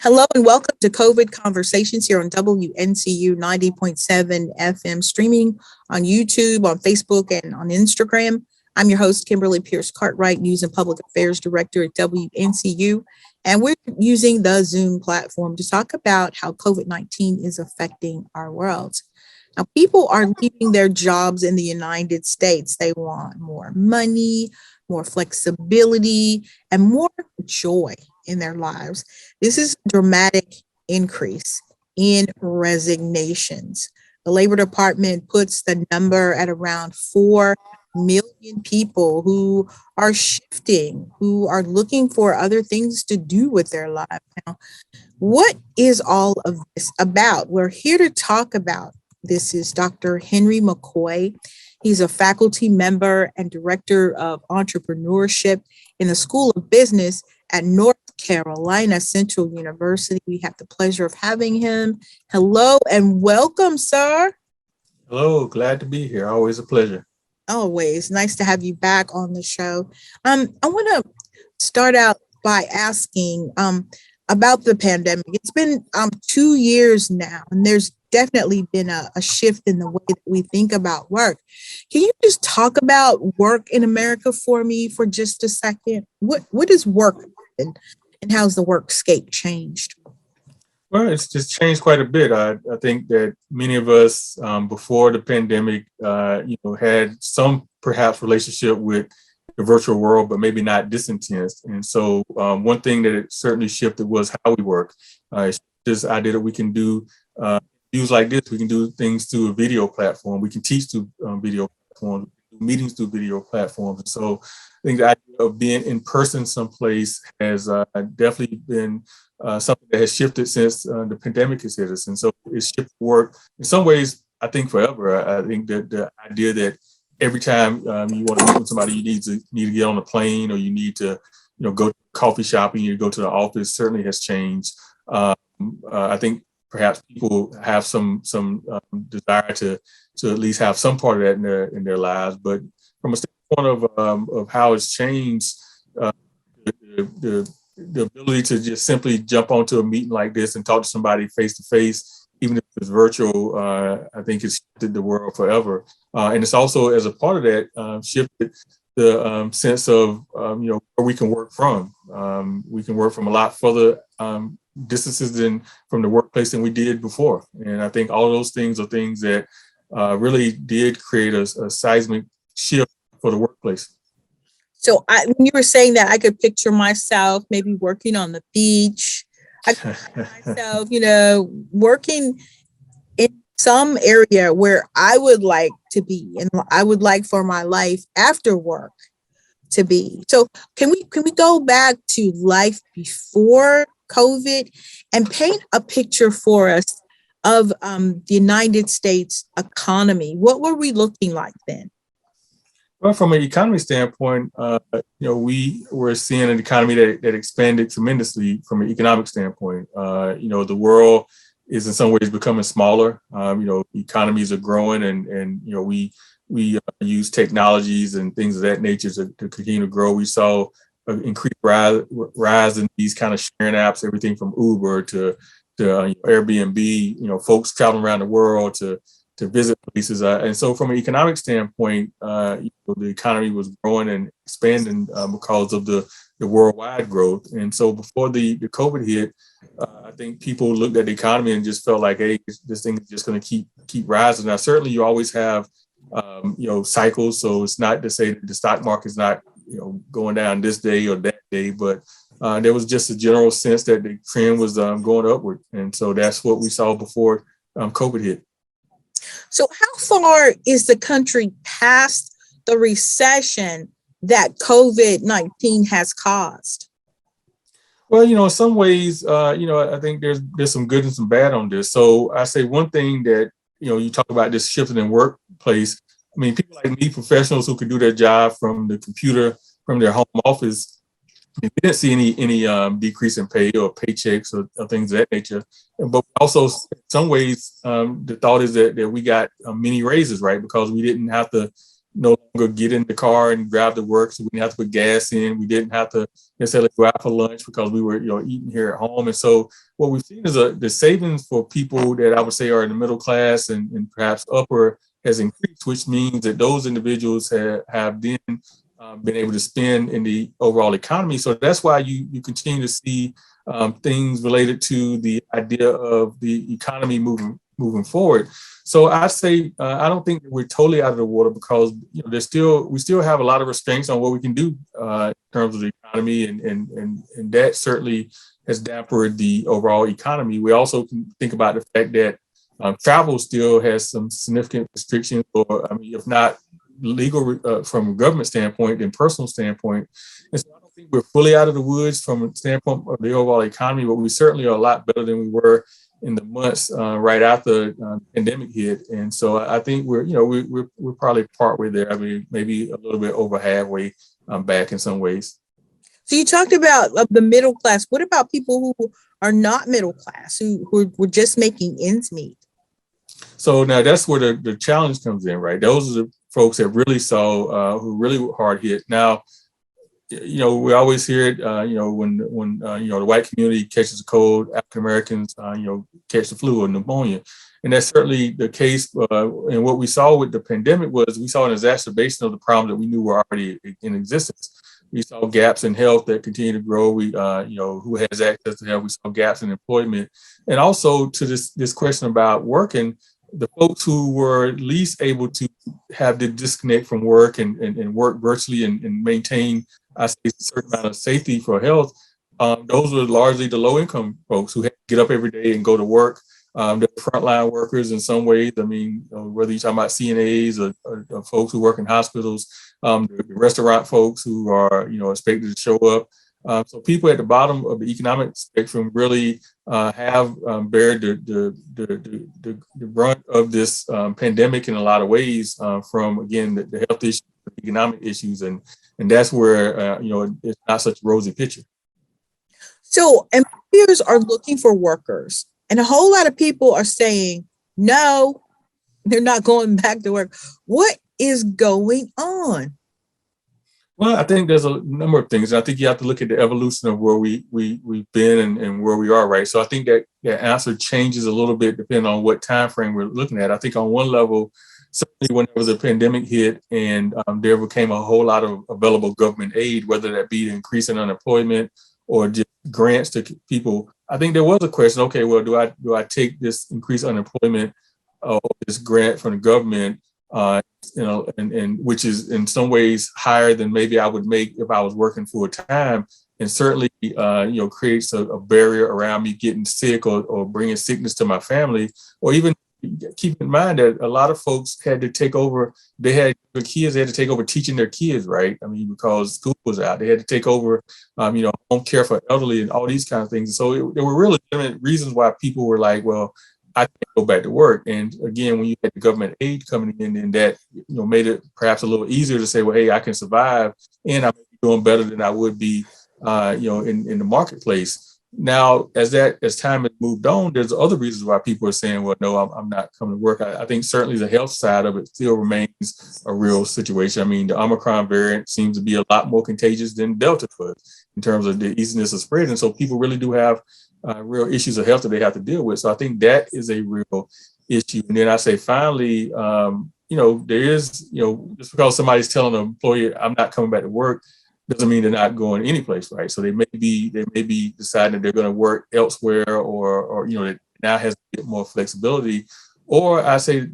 Hello and welcome to COVID Conversations here on WNCU 90.7 FM, streaming on YouTube, on Facebook, and on Instagram. I'm your host, Kimberley Cartwright, News and Public Affairs Director at WNCU, and we're using the Zoom platform to talk about how COVID-19 is affecting our world. Now, people are leaving their jobs in the United States. They want more money, more flexibility, and more joy in their lives. This is a dramatic increase in resignations. The Labor Department puts the number at around 4 million people who are shifting, who are looking for other things to do with their lives. Now, what is all of this about? We're here to talk about this is Dr. Henry McKoy. He's a faculty member and director of entrepreneurship in the School of Business at North Carolina Central University. We have the pleasure of having him. Hello and welcome, sir. Hello, glad to be here. Always a pleasure. Always nice to have you back on the show. I want to start out by asking about the pandemic. It's been 2 years now, and there's definitely been a shift in the way that we think about work. Can you just talk about work in America for me for just a second? What is work and how's the workscape changed? Well, it's just changed quite a bit. I think that many of us before the pandemic, had some perhaps relationship with the virtual world, but maybe not this intense. And so one thing that it certainly shifted was how we work. It's this idea that we can do use like this. We can do things through a video platform. We can teach through video platforms, meetings through video platforms. And so I think the idea of being in person someplace has definitely been something that has shifted since the pandemic has hit us. And so it's shifted work in some ways, I think forever. I think that the idea that every time you want to meet with somebody, you need to get on a plane, or you need to, go to coffee shop, and you go to the office, certainly has changed. I think perhaps people have some desire to at least have some part of that in their lives. But from a standpoint of how it's changed, the ability to just simply jump onto a meeting like this and talk to somebody face to face, even if it's virtual, I think it's shifted the world forever. And it's also, as a part of that, shifted the sense of where we can work from. We can work from a lot further distances than from the workplace than we did before. And I think all of those things are things that really did create a seismic shift for the workplace. So when you were saying that, I could picture myself maybe working on the beach. I could picture myself, working in some area where I would like to be, and I would like for my life after work to be. So can we go back to life before COVID and paint a picture for us of the United States economy? What were we looking like then? Well, from an economy standpoint, we were seeing an economy that expanded tremendously from an economic standpoint. The world is in some ways becoming smaller. Economies are growing, and we use technologies and things of that nature to continue to grow. We saw an increased rise in these kind of sharing apps, everything from Uber to Airbnb. Folks traveling around the world to visit places. And so from an economic standpoint, the economy was growing and expanding because of the worldwide growth. And so before the COVID hit, I think people looked at the economy and just felt like, hey, this thing is just going to keep rising. Now, certainly you always have, cycles. So it's not to say that the stock market's not, going down this day or that day, but there was just a general sense that the trend was going upward. And so that's what we saw before COVID hit. So how far is the country past the recession that COVID-19 has caused? Well, in some ways, I think there's some good and some bad on this. So I say one thing that, you talk about this shifting in workplace. I mean, people like me, professionals who can do their job from the computer, from their home office, we didn't see any decrease in pay or paychecks or things of that nature. But also, in some ways, the thought is that we got many raises, right? Because we didn't have to no longer get in the car and drive to work, so we didn't have to put gas in. We didn't have to necessarily go out for lunch because we were, eating here at home. And so what we've seen is the savings for people that I would say are in the middle class and perhaps upper has increased, which means that those individuals have then been able to spend in the overall economy. So that's why you continue to see things related to the idea of the economy moving forward. So I say I don't think that we're totally out of the water because we still have a lot of restraints on what we can do in terms of the economy, and that certainly has dampened the overall economy. We also can think about the fact that travel still has some significant restrictions, or if not legal from a government standpoint and personal standpoint. And so I don't think we're fully out of the woods from a standpoint of the overall economy, but we certainly are a lot better than we were in the months right after the pandemic hit. And so I think we're probably partway there. I mean, maybe a little bit over halfway back in some ways. So you talked about the middle class. What about people who are not middle class, who were just making ends meet? So now that's where the challenge comes in, right? Those are the folks that really saw who really were hard hit. Now, we always hear it, when the white community catches a cold, African Americans, catch the flu or pneumonia. And that's certainly the case. And what we saw with the pandemic was we saw an exacerbation of the problem that we knew were already in existence. We saw gaps in health that continue to grow. We, who has access to health. We saw gaps in employment. And also to this question about working, the folks who were least able to have the disconnect from work and work virtually and maintain, I say, a certain amount of safety for health, those were largely the low-income folks who had to get up every day and go to work. They're frontline workers in some ways. I mean, whether you're talking about CNAs or folks who work in hospitals, the restaurant folks who are, expected to show up. So people at the bottom of the economic spectrum really have bared the brunt of this pandemic in a lot of ways, from, again, the health issues, the economic issues, and that's where, it's not such a rosy picture. So employers are looking for workers, and a whole lot of people are saying, no, they're not going back to work. What is going on? Well, I think there's a number of things. I think you have to look at the evolution of where we've been and where we are, right? So I think that answer changes a little bit depending on what time frame we're looking at. I think on one level, certainly when there was a pandemic hit and there became a whole lot of available government aid, whether that be the increase in unemployment or just grants to people, I think there was a question, okay, well, do I take this increased unemployment or this grant from the government, and which is in some ways higher than maybe I would make if I was working full time, and certainly, creates a barrier around me getting sick or bringing sickness to my family, or even keep in mind that a lot of folks had to take over. They had to take over teaching their kids, right? I mean, because school was out, they had to take over, home care for elderly and all these kind of things. So there were really legitimate reasons why people were like, well, I can't go back to work. And again, when you had the government aid coming in, and that made it perhaps a little easier to say, well, hey, I can survive, and I'm doing better than I would be, in the marketplace. Now, as time has moved on, there's other reasons why people are saying, well, no, I'm not coming to work. I think certainly the health side of it still remains a real situation. I mean, the Omicron variant seems to be a lot more contagious than Delta was in terms of the easiness of spread. And so people really do have real issues of health that they have to deal with. So I think that is a real issue. And then I say, finally, there is, just because somebody's telling an employer, I'm not coming back to work, doesn't mean they're not going anyplace, right? So they may be deciding that they're going to work elsewhere, or it now has a bit more flexibility. Or I say,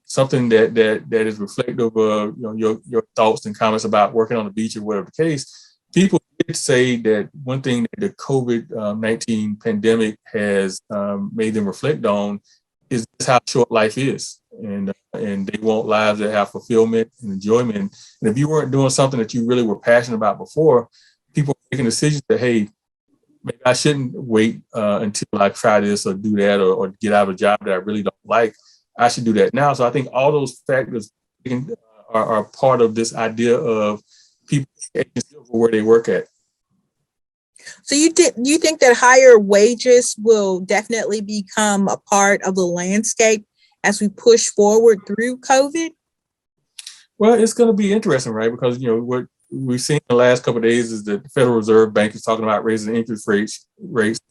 something that is reflective of your thoughts and comments about working on the beach or whatever the case. People did say that one thing that the COVID-19 pandemic has made them reflect on is just how short life is, and they want lives that have fulfillment and enjoyment. And if you weren't doing something that you really were passionate about before, people are making decisions that, hey, maybe I shouldn't wait until I try this or do that, or get out of a job that I really don't like. I should do that now. So I think all those factors are part of this idea of people where they work at. So you think that higher wages will definitely become a part of the landscape as we push forward through COVID? Well, it's going to be interesting, right? Because, what we've seen in the last couple of days is that the Federal Reserve Bank is talking about raising interest rates,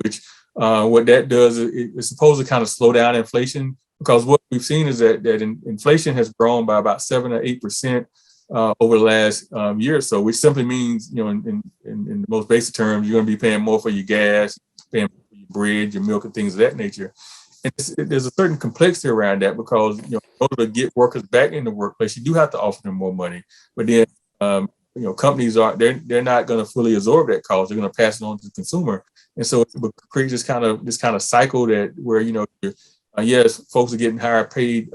which what that does is it's supposed to kind of slow down inflation, because what we've seen is that inflation has grown by about 7 or 8% over the last year or so, which simply means, in the most basic terms, you're going to be paying more for your gas, paying more for your bread, your milk, and things of that nature. And there's a certain complexity around that, because in order to get workers back in the workplace, you do have to offer them more money. But then companies they're not going to fully absorb that cost. They're going to pass it on to the consumer, and so it creates this kind of cycle that where yes, folks are getting higher paid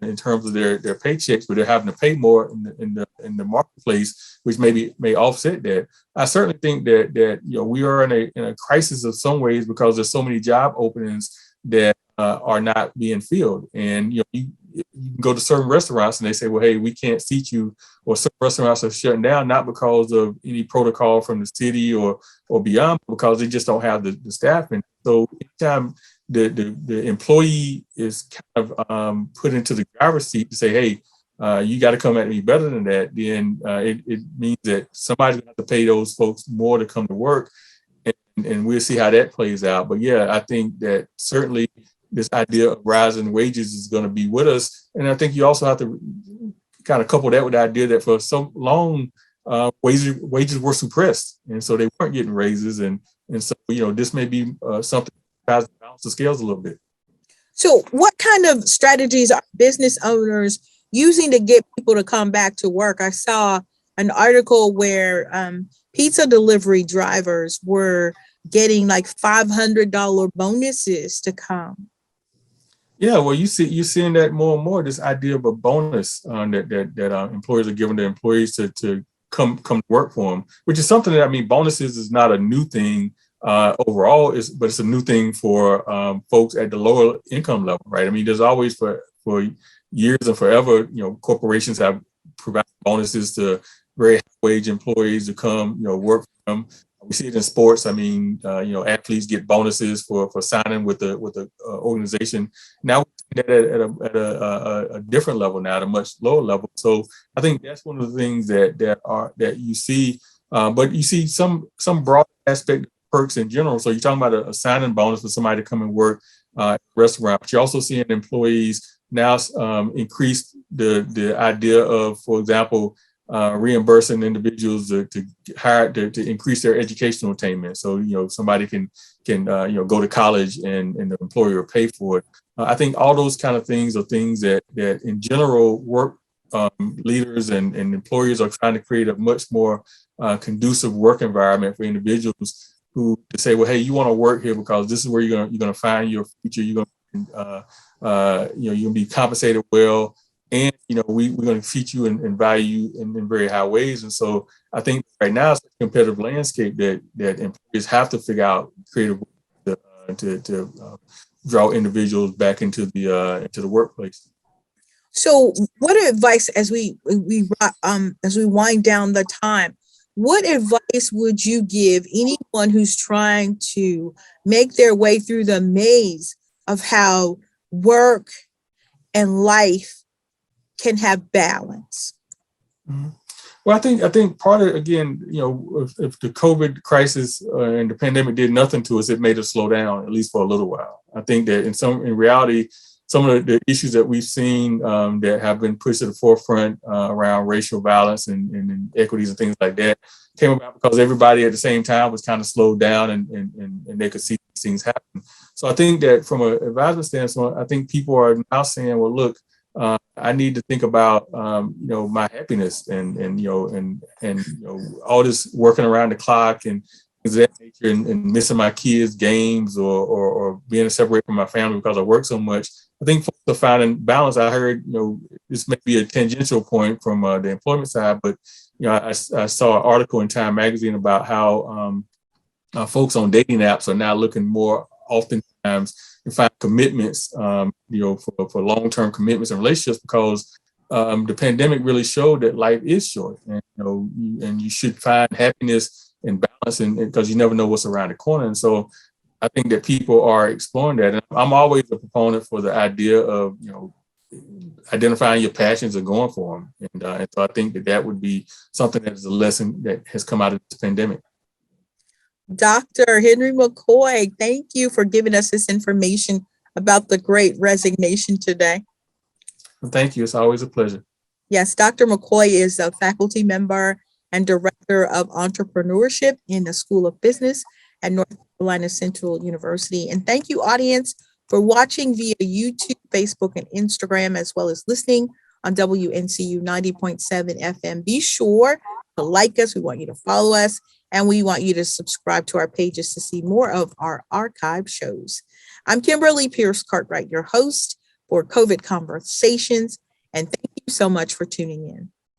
in terms of their paychecks, but they're having to pay more in the marketplace, which may offset that. I certainly think that we are in a crisis of some ways, because there's so many job openings that are not being filled. And you can go to certain restaurants and they say, well, hey, we can't seat you, or some restaurants are shutting down, not because of any protocol from the city or beyond, because they just don't have the staffing. So anytime the employee is kind of put into the driver's seat to say, hey, you got to come at me better than that, then it means that somebody's going to have to pay those folks more to come to work. And we'll see how that plays out. But yeah, I think that certainly this idea of rising wages is going to be with us. And I think you also have to kind of couple that with the idea that for so long, wages were suppressed. And so they weren't getting raises. And so, this may be something that tries to balance the scales a little bit. So what kind of strategies are business owners using to get people to come back to work? I saw an article where pizza delivery drivers were getting like $500 bonuses to come. Yeah, well, you're seeing that more and more, this idea of a bonus that employers are giving their employees to come to work for them, which is something that, bonuses is not a new thing overall, but it's a new thing for folks at the lower income level, right? There's always for years and forever, corporations have provided bonuses to very high wage employees to come, work for them. We see it in sports. Athletes get bonuses for signing with the organization. Now we're at a different level now, at a much lower level. So I think that's one of the things that you see. But you see some broad aspect of perks in general. So you're talking about a signing bonus for somebody to come and work at a restaurant. But you're also seeing employees now increase the idea of, for example, reimbursing individuals to hire to increase their educational attainment. So somebody can go to college and the employer will pay for it. I think all those kind of things are things that in general work leaders and employers are trying to create a much more conducive work environment for individuals who to say, well, hey, you want to work here because this is where you're gonna find your future. You're gonna be compensated well. And, we're going to treat you and value you in very high ways. And so I think right now it's a competitive landscape that employers have to figure out creative ways to draw individuals back into the workplace. So what advice, as we wind down the time, what advice would you give anyone who's trying to make their way through the maze of how work and life can have balance? Mm-hmm. Well, I think part of, again, if the COVID crisis and the pandemic did nothing to us, it made us slow down, at least for a little while. I think that in reality, some of the issues that we've seen that have been pushed to the forefront around racial violence and inequities and things like that came about because everybody at the same time was kind of slowed down and they could see these things happen. So I think that from an advisement standpoint, I think people are now saying, well, look, I need to think about, my happiness and all this working around the clock and things of that nature and missing my kids' games or being separated from my family because I work so much. I think folks are finding balance. I heard, this may be a tangential point from the employment side, but, I saw an article in Time Magazine about how folks on dating apps are now looking more oftentimes to find commitments, for long-term commitments and relationships because the pandemic really showed that life is short, and and you should find happiness and balance, and because you never know what's around the corner. And so, I think that people are exploring that. And I'm always a proponent for the idea of identifying your passions and going for them. And so I think that would be something that is a lesson that has come out of this pandemic. Dr. Henry McKoy, thank you for giving us this information about the Great Resignation today. Well, thank you. It's always a pleasure. Yes, Dr. McKoy is a faculty member and director of entrepreneurship in the School of Business at North Carolina Central University. And thank you, audience, for watching via YouTube, Facebook, and Instagram, as well as listening on WNCU 90.7 FM. Be sure to like us. We want you to follow us, and we want you to subscribe to our pages to see more of our archive shows. I'm Kimberly Pierce Cartwright, your host for COVID Conversations, and thank you so much for tuning in.